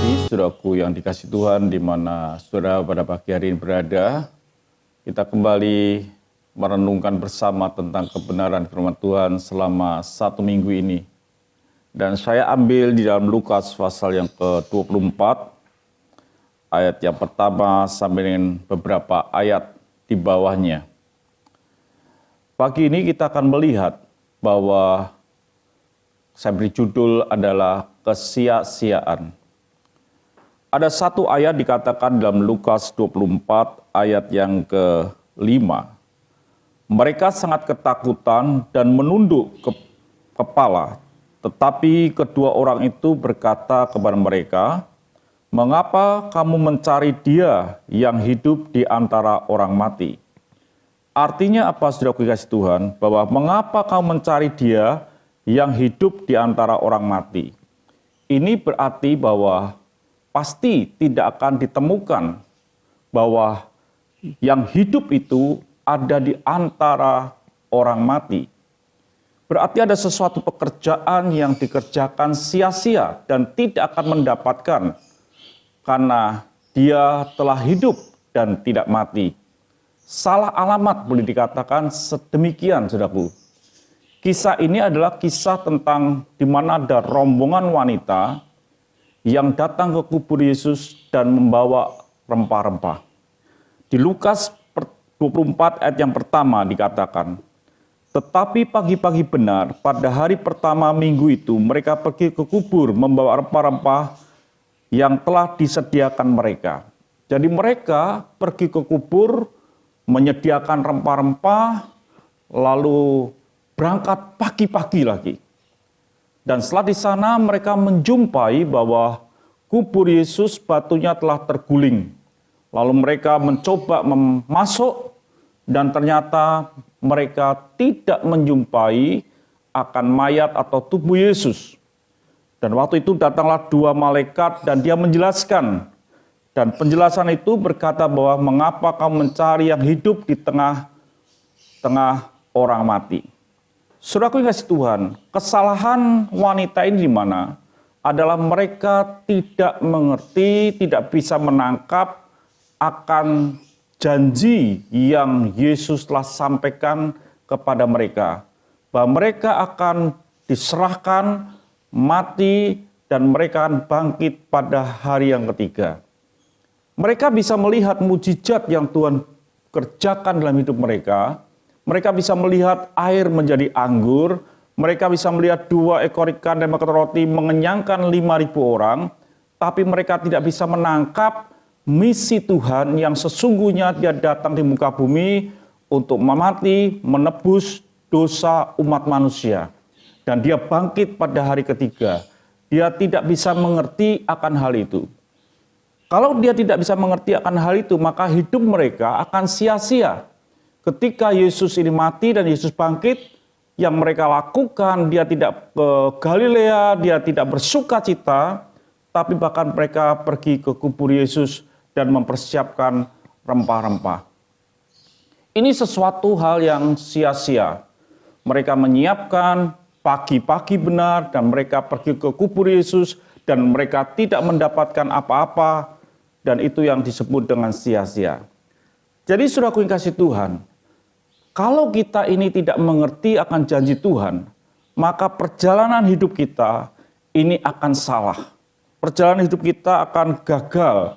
kasih, saudaraku yang dikasih Tuhan, di mana saudara pada pagi hari ini berada, kita kembali merenungkan bersama tentang kebenaran firman Tuhan selama 1 minggu ini. Dan saya ambil di dalam Lukas pasal yang ke-24, ayat yang pertama sampai dengan beberapa ayat di bawahnya. Pagi ini kita akan melihat bahwa saya beri judul adalah kesia-siaan. Ada satu ayat dikatakan dalam Lukas 24 ayat yang ke-5. Mereka sangat ketakutan dan menunduk kepala, tetapi kedua orang itu berkata kepada mereka, "Mengapa kamu mencari Dia yang hidup di antara orang mati?" Artinya apa, saudara kasih Tuhan? Bahwa mengapa kamu mencari Dia yang hidup di antara orang mati? Ini berarti bahwa pasti tidak akan ditemukan bahwa yang hidup itu ada di antara orang mati. Berarti ada sesuatu pekerjaan yang dikerjakan sia-sia dan tidak akan mendapatkan karena dia telah hidup dan tidak mati. Salah alamat boleh dikatakan sedemikian, saudaraku. Kisah ini adalah kisah tentang di mana ada rombongan wanita yang datang ke kubur Yesus dan membawa rempah-rempah. Di Lukas 24 ayat yang pertama dikatakan, "Tetapi pagi-pagi benar, pada hari pertama minggu itu, mereka pergi ke kubur membawa rempah-rempah yang telah disediakan mereka." Jadi mereka pergi ke kubur, menyediakan rempah-rempah, lalu berangkat pagi-pagi lagi. Dan setelah di sana mereka menjumpai bahwa kubur Yesus batunya telah terguling. Lalu mereka mencoba masuk dan ternyata mereka tidak menjumpai akan mayat atau tubuh Yesus. Dan waktu itu datanglah 2 malaikat dan dia menjelaskan. Dan penjelasan itu berkata bahwa mengapa kamu mencari yang hidup di tengah-tengah orang mati. Saudaraku yang kasih Tuhan, kesalahan wanita ini di mana? Adalah mereka tidak mengerti, tidak bisa menangkap akan janji yang Yesus telah sampaikan kepada mereka. Bahwa mereka akan diserahkan, mati, dan mereka akan bangkit pada hari yang ketiga. Mereka bisa melihat mujizat yang Tuhan kerjakan dalam hidup mereka. Mereka bisa melihat air menjadi anggur, mereka bisa melihat 2 ekor ikan dan 4 roti mengenyangkan 5.000 orang, tapi mereka tidak bisa menangkap misi Tuhan yang sesungguhnya dia datang di muka bumi untuk mati, menebus dosa umat manusia. Dan dia bangkit pada hari ketiga. Dia tidak bisa mengerti akan hal itu. Kalau dia tidak bisa mengerti akan hal itu, maka hidup mereka akan sia-sia. Ketika Yesus ini mati dan Yesus bangkit, yang mereka lakukan, dia tidak ke Galilea, dia tidak bersuka cita, tapi bahkan mereka pergi ke kubur Yesus dan mempersiapkan rempah-rempah. Ini sesuatu hal yang sia-sia. Mereka menyiapkan pagi-pagi benar dan mereka pergi ke kubur Yesus dan mereka tidak mendapatkan apa-apa, dan itu yang disebut dengan sia-sia. Jadi saudaraku yang kasih Tuhan, kalau kita ini tidak mengerti akan janji Tuhan, maka perjalanan hidup kita ini akan salah. Perjalanan hidup kita akan gagal.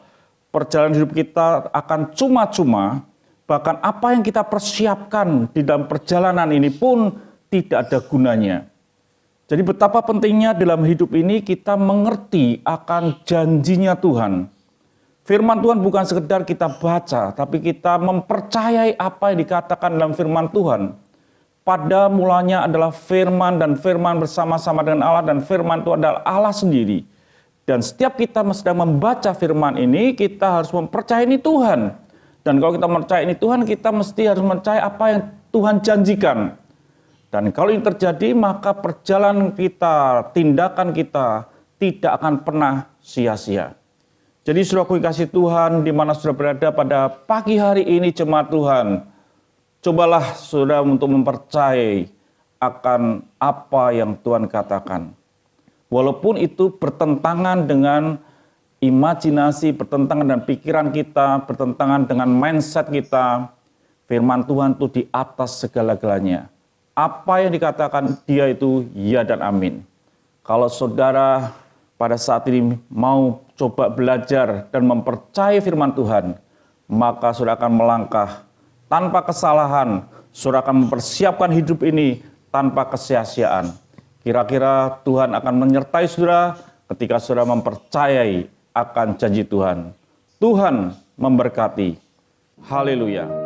Perjalanan hidup kita akan cuma-cuma. Bahkan apa yang kita persiapkan di dalam perjalanan ini pun tidak ada gunanya. Jadi betapa pentingnya dalam hidup ini kita mengerti akan janjinya Tuhan. Firman Tuhan bukan sekedar kita baca, tapi kita mempercayai apa yang dikatakan dalam firman Tuhan. Pada mulanya adalah firman dan firman bersama-sama dengan Allah dan firman itu adalah Allah sendiri. Dan setiap kita sedang membaca firman ini, kita harus mempercayai Tuhan. Dan kalau kita mempercayai Tuhan, kita mesti harus percaya apa yang Tuhan janjikan. Dan kalau ini terjadi, maka perjalanan kita, tindakan kita tidak akan pernah sia-sia. Jadi saudaraku kasih Tuhan, di mana saudara berada pada pagi hari ini jemaat Tuhan, cobalah saudara untuk mempercayai akan apa yang Tuhan katakan. Walaupun itu bertentangan dengan imajinasi, bertentangan dengan pikiran kita, bertentangan dengan mindset kita, firman Tuhan itu di atas segala-galanya. Apa yang dikatakan dia itu ya dan amin. Kalau saudara pada saat ini mau coba belajar dan mempercayai firman Tuhan, maka saudara akan melangkah tanpa kesalahan. Saudara akan mempersiapkan hidup ini tanpa kesia-siaan. Kira-kira Tuhan akan menyertai saudara ketika saudara mempercayai akan janji Tuhan. Tuhan memberkati. Haleluya.